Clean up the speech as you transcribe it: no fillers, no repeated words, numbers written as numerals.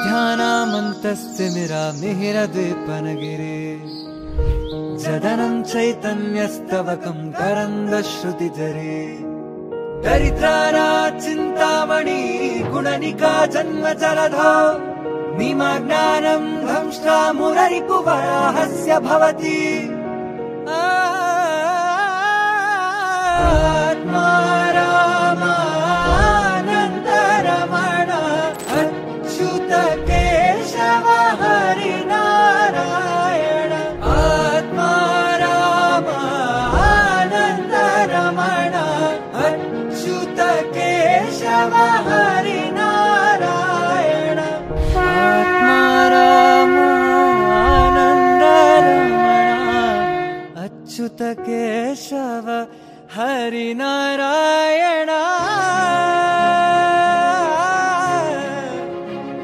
ध्यानामन्तस्तिमिरामिहिरद्वीपनगिरे जदनं चैतन्यस्तवकं करन्दश्रुतिजरे दरिद्रानाचिन्तामणि गुणनिका जन्मजलधौ निमग्नानं दंष्ट्रा मुररिपुवराहस्य भवति आत्मा रामा